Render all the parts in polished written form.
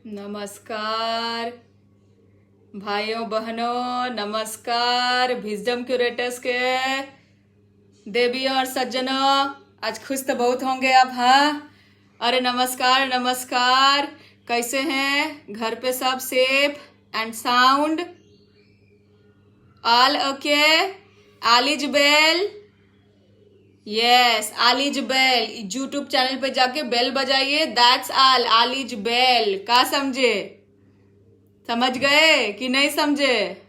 नमस्कार भाइयों बहनों, नमस्कार विजडम क्यूरेटर्स के देवियों और सज्जनों। आज खुश तो बहुत होंगे आप, हाँ? अरे नमस्कार नमस्कार, कैसे हैं? घर पे सब safe and sound? All okay? All is well? Yes, all is bell. YouTube channel पे जाके बेल बजाइए। That's all is bell. का समझे? समझ गए कि नहीं समझे?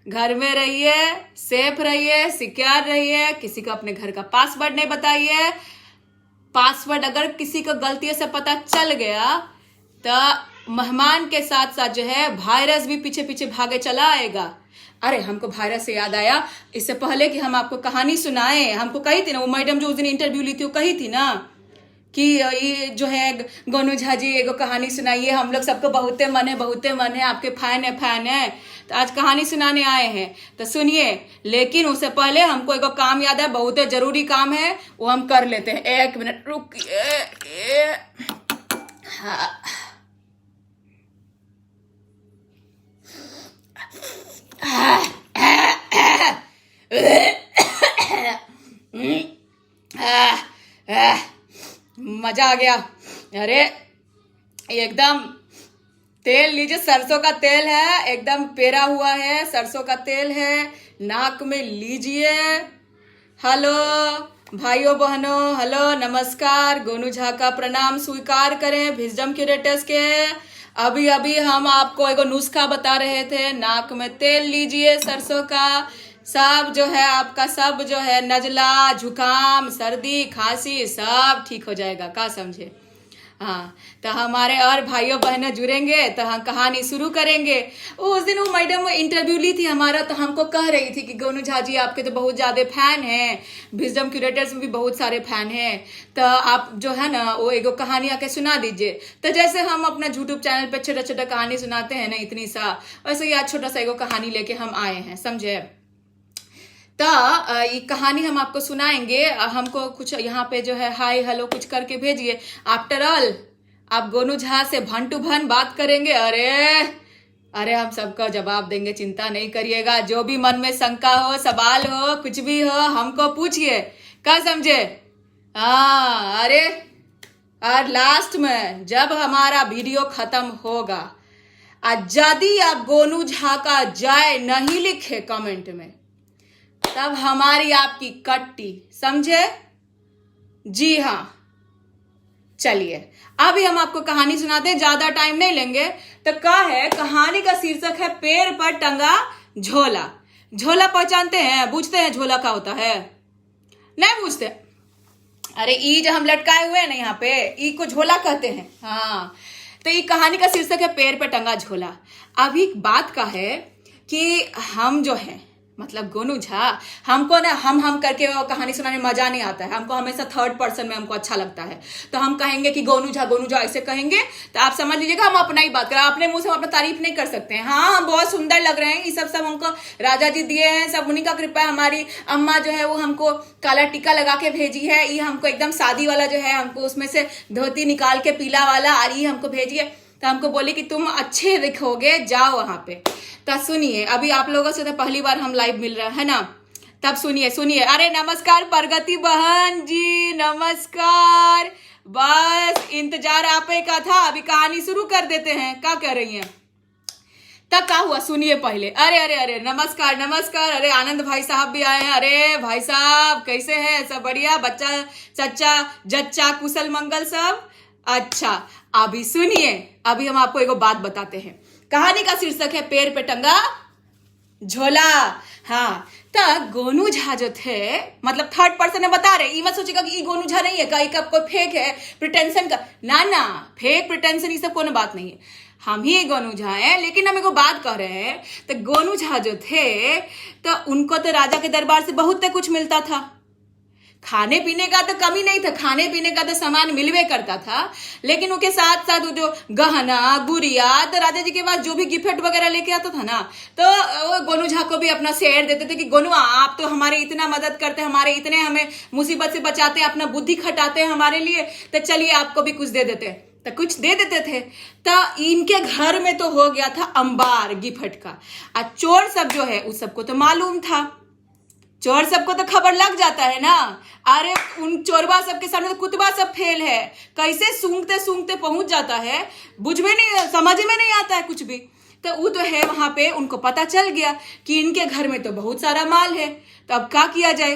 घर में रहिए, सेफ रहिए, सिक्योर रहिए। किसी को अपने घर का पासवर्ड नहीं बताइए। पासवर्ड अगर किसी को गलती से पता चल गया तो मेहमान के साथ साथ जो है वायरस भी पीछे पीछे भागे चला आएगा। अरे हमको वायरस से याद आया, इससे पहले कि हम आपको कहानी सुनाए, हमको कही थी ना वो मैडम जो उस दिन इंटरव्यू ली थी, वो कही थी ना कि ये जो है गोनू झा जी एगो कहानी सुनाइए, हम लोग सबको बहुते मन है, आपके फैन है। तो आज कहानी सुनाने आए हैं, तो सुनिए। लेकिन उससे पहले हमको एगो काम याद है, बहुत जरूरी काम है, वो हम कर लेते हैं। एक मिनट रुकिए। हाँ। मजा आ गया। अरे एकदम तेल लीजिए, सरसों का तेल है, एकदम पेरा हुआ है, सरसों का तेल है, नाक में लीजिए। हेलो भाइयों बहनों, हेलो नमस्कार। गोनू झा का प्रणाम स्वीकार करें विजडम क्यूरेटर्स के। अभी अभी हम आपको एगो नुस्खा बता रहे थे। नाक में तेल लीजिए सरसों का, सब जो है आपका सब जो है नजला, जुकाम, सर्दी, खांसी सब ठीक हो जाएगा। का समझे? हाँ, तो हमारे और भाइयों बहनें जुड़ेंगे तो हम कहानी शुरू करेंगे। उस दिन वो मैडम इंटरव्यू ली थी हमारा, तो हमको कह रही थी कि गोनू झा जी आपके तो बहुत ज़्यादा फैन हैं, विजडम क्यूरेटर्स में भी बहुत सारे फैन हैं, तो आप जो है ना वो एगो कहानी आके सुना दीजिए। तो जैसे हम अपना यूट्यूब चैनल पे छोटा छोटा कहानी सुनाते हैं ना, इतनी सा, वैसे ही आज छोटा सा एगो कहानी लेके हम आए हैं, समझे? तो ये कहानी हम आपको सुनाएंगे। हमको कुछ यहाँ पे जो है हाय हेलो कुछ करके भेजिए। आफ्टर ऑल आप गोनू झा से भन टू भन बात करेंगे। अरे हम सबका जवाब देंगे, चिंता नहीं करिएगा। जो भी मन में शंका हो, सवाल हो, कुछ भी हो, हमको पूछिए। क्या समझे? हाँ। अरे और लास्ट में जब हमारा वीडियो खत्म होगा, यदि आप गोनू झा का जय नहीं लिखे कमेंट में, तब हमारी आपकी कट्टी, समझे? जी हाँ। चलिए अभी हम आपको कहानी सुनाते हैं, ज्यादा टाइम नहीं लेंगे। तो क्या है कहानी का शीर्षक है पेड़ पर टंगा झोला। झोला पहचानते हैं, पूछते हैं झोला क्या होता है? नहीं पूछते? अरे ई जो हम लटकाए हुए हैं ना यहाँ पे, ई को झोला कहते हैं। हाँ, तो ये कहानी का शीर्षक है पेड़ पर टंगा झोला। अभी बात का है कि हम जो है मतलब गोनू झा, हमको ना हम करके वो कहानी सुनाने में मजा नहीं आता है। हमको हमेशा थर्ड पर्सन में हमको अच्छा लगता है। तो हम कहेंगे कि गोनू झा ऐसे कहेंगे तो आप समझ लीजिएगा हम अपना ही बात करें। अपने मुंह से हम अपना तारीफ नहीं कर सकते हैं। हाँ, हम बहुत सुंदर लग रहे हैं, ये सब हमको राजा जी दिए हैं, सब उन्हीं का कृपा है। हमारी अम्मा जो है वो हमको काला टीका लगा के भेजी है। ये हमको एकदम शादी वाला जो है, हमको उसमें से धोती निकाल के पीला वाला, और ये हमको भेजिए। तो हमको बोली कि तुम अच्छे दिखोगे, जाओ वहां पे। तो सुनिए, अभी आप लोगों से तो पहली बार हम लाइव मिल रहे हैं ना, तब सुनिए। अरे नमस्कार प्रगति बहन जी, नमस्कार। बस इंतजार आपे का था, अभी कहानी शुरू कर देते हैं। क्या कह रही हैं? तब क्या हुआ सुनिए पहले। अरे नमस्कार। अरे आनंद भाई साहब भी आए हैं। अरे भाई साहब कैसे हैं? सब बढ़िया? बच्चा चच्चा जच्चा कुशल मंगल सब? अच्छा, अभी सुनिए, अभी हम आपको एगो बात बताते हैं। कहानी का शीर्षक है पेड़ पे टंगा झोला। हाँ, तो गोनू झा जो थे, मतलब थर्ड पर्सन में बता रहे, ये मत सोचिएगा कि ये गोनू झा नहीं है, का कोई फेक है, प्रिटेंशन का। ना, फेक प्रिटेंशन ये सब कोई बात नहीं है। हम ही गोनू झा हैं, लेकिन हम एगो बात कह रहे हैं। तो गोनू झा जो थे, तो उनको तो राजा के दरबार से बहुत कुछ मिलता था। खाने पीने का तो कमी नहीं था, खाने पीने का तो सामान मिलवे करता था। लेकिन उसके साथ साथ जो गहना गुड़िया, तो राजा जी के पास जो भी गिफ्ट वगैरह लेके आता था ना, तो गोनू झा को भी अपना शेयर देते थे कि गोनू आप तो हमारे इतना मदद करते हैं, हमारे इतने हमें मुसीबत से बचाते हैं, अपना बुद्धि खटाते हैं हमारे लिए, तो चलिए आपको भी कुछ दे देते हैं। तो कुछ दे देते थे। तो इनके घर में तो हो गया था अंबार गिफ्ट का। और चोर सब जो है उस सबको तो मालूम था, चोर सबको तो खबर लग जाता है ना। अरे उन चोरबा सबके सामने तो कुतबा सब फेल है, कैसे सूंघते सूंघते पहुंच जाता है, बुझ में नहीं, समझ में नहीं आता है कुछ भी। तो वो तो है वहां पे, उनको पता चल गया कि इनके घर में तो बहुत सारा माल है, तो अब क्या किया जाए।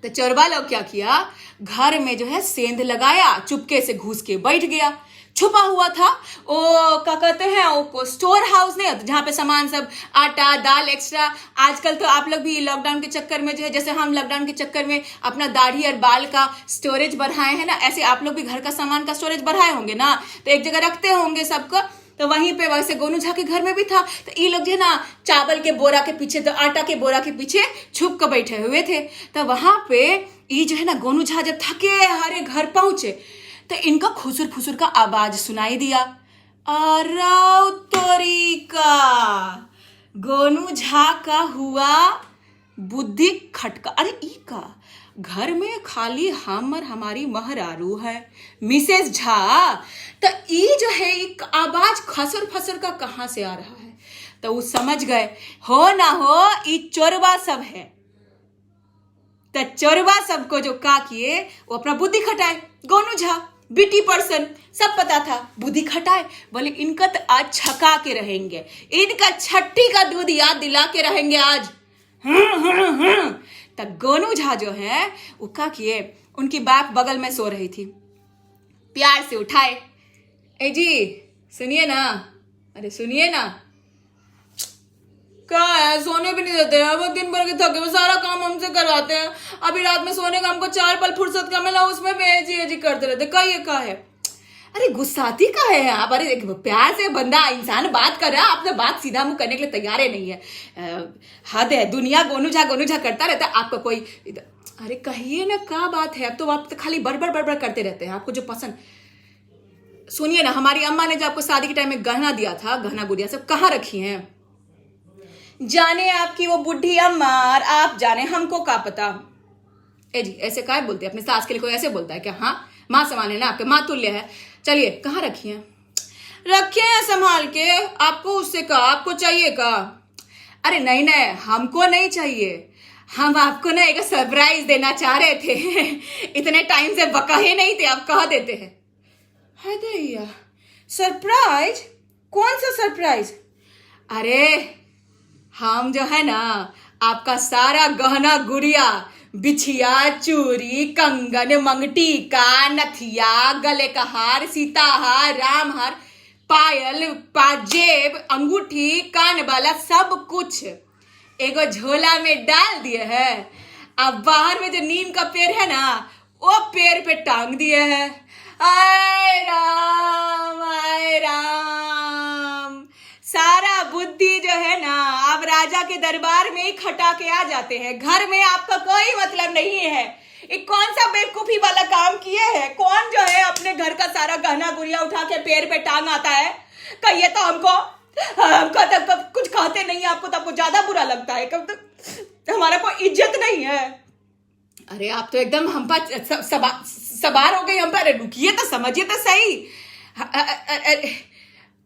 तो चोरबा लोग क्या किया, घर में जो है सेंध लगाया, चुपके से घुस के बैठ गया। छुपा हुआ था वो, क्या कहते हैं वो, स्टोर हाउस नहीं होता जहाँ पे सामान सब, आटा दाल एक्स्ट्रा। आजकल तो आप लोग भी लॉकडाउन के चक्कर में जो है, जैसे हम लॉकडाउन के चक्कर में अपना दाढ़ी और बाल का स्टोरेज बढ़ाए हैं ना, ऐसे आप लोग भी घर का सामान का स्टोरेज बढ़ाए होंगे ना, तो एक जगह रखते होंगे सबको। तो वहीं पे वैसे गोनू झा के घर में भी था। तो ये लोग जो है ना चावल के बोरा के पीछे, तो आटा के बोरा के पीछे छुप कर बैठे हुए थे। तो वहां पे ये जो है ना गोनू झा जब थके हारे घर पहुंचे तो इनका खुसुर फुसुर का आवाज सुनाई दिया। अराव तोरी का, गोनू झा का हुआ बुद्धि खटका। अरे ई का घर में खाली हम और हमारी महरारू है, मिसेस झा। तो ई जो है एक आवाज खसर फसर का कहां से आ रहा है। तो वो समझ गए, हो ना हो ई चोरबा सब है। तो चोरबा सबको जो का किए, वो अपना बुद्धि खटाए। गोनू झा बीटी पर्सन, सब पता था, बुद्धि खटाए, बोले इनका तो आज छका के रहेंगे, इनका छट्टी का दूध याद दिला के रहेंगे आज। तो गोनू झा जो है वो क्या किए, उनकी बाप बगल में सो रही थी, प्यार से उठाए, ए जी सुनिए ना, अरे सुनिए ना। क्या है, सोने भी नहीं देते हैं, वो दिन भर के थके वो सारा काम हमसे करवाते हैं। अभी रात में सोने का हमको 4 पल फुर्सत का मिला, उसमें भी जी करते रहते। कहिए क्या है, अरे गुस्साती का है आप। अरे प्यार से बंदा इंसान बात कर रहा है, आपने बात सीधा मुंह करने के लिए तैयार ही नहीं है। हद है, दुनिया गोनू झा करता रहता है, आपका कोई। अरे कहिए ना क्या बात है, अब तो आप तो खाली बड़बड़ करते रहते हैं, आपको जो पसंद। सुनिए ना, हमारी अम्मा ने जो आपको शादी के टाइम में गहना दिया था, गहना गुड़िया सब कहाँ रखी हैं? जाने आपकी वो बुढ़ी अम्मा, और आप जाने, हमको क्या पता। ए जी ऐसे काय बोलते हैं, अपनी सास के लिए कोई ऐसे बोलता है क्या? हाँ माँ समान है ना, आपके माँ तुल्य है। चलिए कहाँ रखी हैं? रखे हैं संभाल के, आपको उससे कहा, आपको चाहिए का? अरे नहीं हमको नहीं चाहिए, हम आपको ना एक सरप्राइज देना चाह रहे थे। इतने टाइम से बकाहे नहीं थे, आप कह देते हैं। है दैया, सरप्राइज? कौन सा सरप्राइज? अरे हम जो है ना आपका सारा गहना गुड़िया, बिछिया, चूड़ी, कंगन, मंगटी का, नथिया, गले का हार, सीता हार, राम हार, पायल, पाजेब, अंगूठी, कान वाला सब कुछ एगो झोला में डाल दिए है। अब बाहर में जो नीम का पेड़ है ना, वो पेड़ पे टांग दिए है। आय राम, सारा बुद्धि जो है ना आप राजा के दरबार में ही खटा के आ जाते हैं, घर में आपका कोई मतलब नहीं है। ये कौन सा बेवकूफी वाला काम किए है? कौन जो है अपने घर का सारा गहना गुड़िया उठा के पेड़ पे टांग आता है? कहिए तो हमको तो कुछ कहते नहीं, आपको तो आपको ज्यादा बुरा लगता है, कब तो हमारा कोई इज्जत नहीं है। अरे आप तो एकदम हम पर सवार हो गई हम पर। रुकिए तो समझिए तो सही,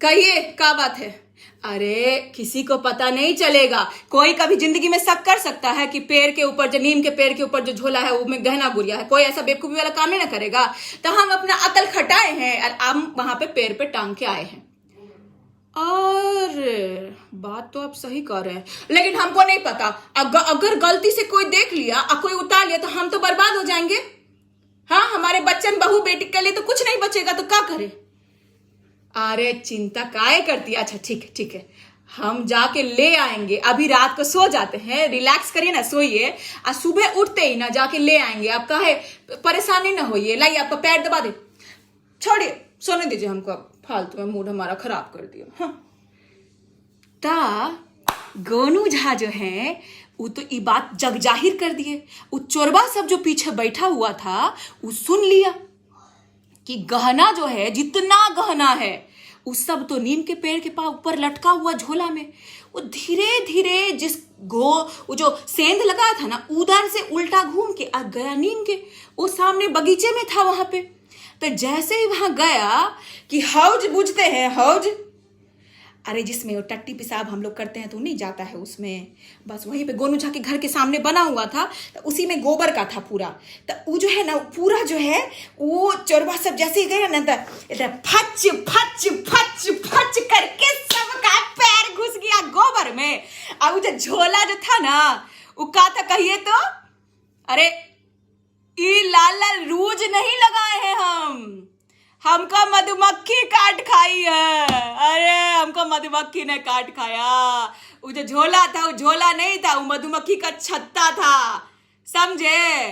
कहिए क्या बात है? अरे किसी को पता नहीं चलेगा, कोई कभी जिंदगी में शक कर सकता है कि पेड़ के ऊपर जो नीम के पेड़ के ऊपर जो झोला है उसमें गहना गुड़िया है? कोई ऐसा बेवकूफी वाला काम नहीं ना करेगा। तो हम अपना अकल खटाए हैं और हम वहां पे पेड़ पे टांग के आए हैं। और बात तो आप सही कर रहे हैं, लेकिन हमको नहीं पता, अगर गलती से कोई देख लिया और कोई उतार लिया तो हम तो बर्बाद हो जाएंगे। हाँ हमारे बच्चन बहू बेटी के लिए तो कुछ नहीं बचेगा, तो क्या करें? अरे चिंता काहे करती है? अच्छा ठीक है, हम जाके ले आएंगे। अभी रात को सो जाते हैं, रिलैक्स करिए ना, सोइए, और सुबह उठते ही ना जाके ले आएंगे। आप काहे परेशानी ना होइए, लाइए आपका पैर दबा दे, छोड़िए, सोने दीजिए हमको, फालतू में मूड हमारा खराब कर दिया। हाँ ता गोनू झा जो है वो तो ये बात जग जाहिर कर दिए। वो चोरबा सब जो पीछे बैठा हुआ था वो सुन लिया कि गहना जो है, जितना गहना है वो सब तो नीम के पेड़ के ऊपर लटका हुआ झोला में। वो धीरे धीरे वो जो सेंध लगा था ना, उधर से उल्टा घूम के आ गया नीम के, वो सामने बगीचे में था, वहां पे तो जैसे ही वहां गया कि हौज बुझते हैं, हौज, अरे जिसमें वो टट्टी पेशाब हम लोग करते हैं तो नहीं जाता है उसमें, बस वहीं पे गोनू झा के घर के सामने बना हुआ था, तो उसी में गोबर का था पूरा। तो वो जो है ना पूरा जो है वो चोरबा सब जैसे ही गया ना तो फच फच फच फच करके सबका पैर घुस गया गोबर में। और वो जो झोला जो था ना वो का था कहिए तो, अरे ये लाल लाल रूज नहीं लगाए हैं हमको मधुमक्खी काट खाई है। अरे हमको मधुमक्खी ने काट खाया। वो जो झोला था वो झोला नहीं था, वो मधुमक्खी का छत्ता था, समझे।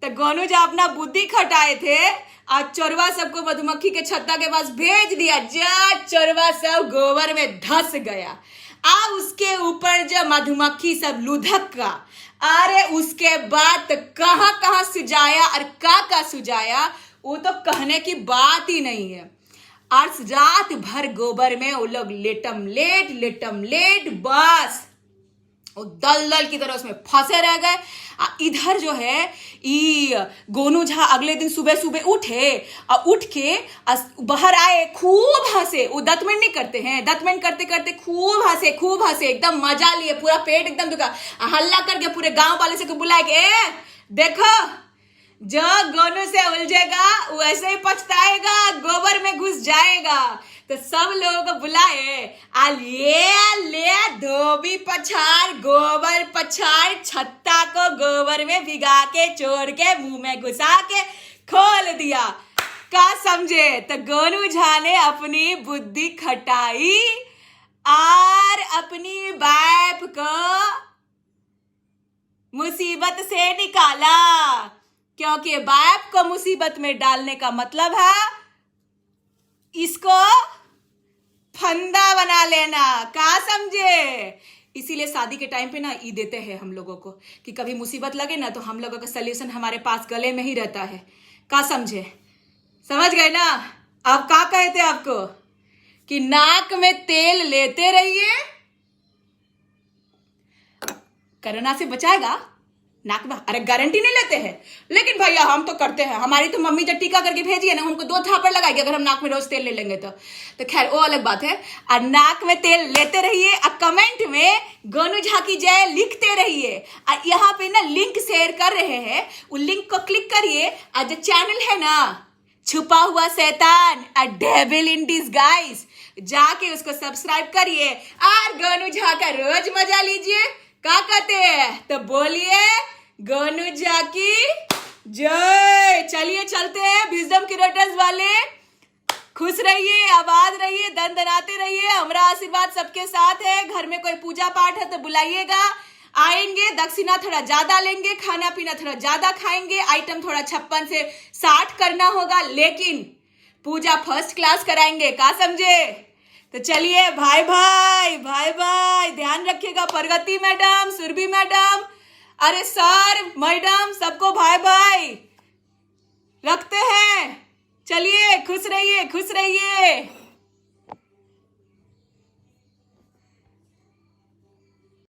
तो गोनू जो अपना बुद्धि खटाए थे और चोरवा सबको मधुमक्खी के छत्ता के पास भेज दिया। जा चोरवा सब गोबर में धस गया। उसके ऊपर जो मधुमक्खी सब लुधक का, अरे उसके बाद कहाँ कहाँ सुझाया और का सुझाया वो तो कहने की बात ही नहीं है। आज रात भर गोबर में वो लोग लेटम लेट बस वो दलदल की तरह उसमें फंसे रह गए। इधर जो है गोनू झा अगले दिन सुबह सुबह उठे और उठ के बाहर आए, खूब हंसे। वो दतमन नहीं करते हैं, दतमन करते करते खूब हंसे एकदम मजा लिए, पूरा पेट एकदम दुखा, हल्ला करके पूरे गांव वाले से बुलाए के ए देखो जो गोनू से उलझेगा वो ऐसे ही पछताएगा, गोबर में घुस जाएगा। तो सब लोगों को बुलाए, ले धोबी पछाड़, गोबर पछाड़, छत्ता को गोबर में भिगा के चोर के मुंह में घुसा के खोल दिया। का समझे। तो गोनू झा ने अपनी बुद्धि खटाई और अपनी बाप को मुसीबत से निकाला, क्योंकि बाप को मुसीबत में डालने का मतलब है इसको फंदा बना लेना। का समझे। इसीलिए शादी के टाइम पे ना ई देते हैं हम लोगों को कि कभी मुसीबत लगे ना तो हम लोगों का सल्यूशन हमारे पास गले में ही रहता है। का समझे, समझ गए ना। अब का कहते हैं आपको कि नाक में तेल लेते रहिए, कोरोना से बचाएगा नाक में। अरे गारंटी नहीं लेते हैं, लेकिन भैया हम तो करते हैं। हमारी तो मम्मी जब टीका करके भेजी है ना, हमको 2 थापड़ लगाएगी अगर हम नाक में रोज तेल ले लेंगे तो खैर वो अलग बात है। और नाक में तेल लेते रहिए और कमेंट में गोनू झा की जय लिखते रहिए। और यहाँ पे ना लिंक शेयर कर रहे हैं, उस लिंक को क्लिक करिए और जो चैनल है ना छुपा हुआ शैतान अ डेविल इन डिसगाइज, जाके उसको सब्सक्राइब करिए और गोनू झा का रोज मजा लीजिए। क्या कहते हैं तो बोलिए गोनू झा की जय। चलिए चलते हैं विजडम क्रिएटर्स वाले। खुश रहिए, आबाद रहिए, दनदनाते रहिए। हमारा आशीर्वाद सबके साथ है। घर में कोई पूजा पाठ है तो बुलाइएगा, आएंगे। दक्षिणा थोड़ा ज्यादा लेंगे, खाना पीना थोड़ा ज्यादा खाएंगे, आइटम थोड़ा 56 से 60 करना होगा, लेकिन पूजा फर्स्ट क्लास कराएंगे। का समझे। तो चलिए भाई भाई ध्यान रखिएगा। प्रगति मैडम, सुरभि मैडम, अरे सर मैडम, सबको भाई रखते हैं। चलिए खुश रहिए।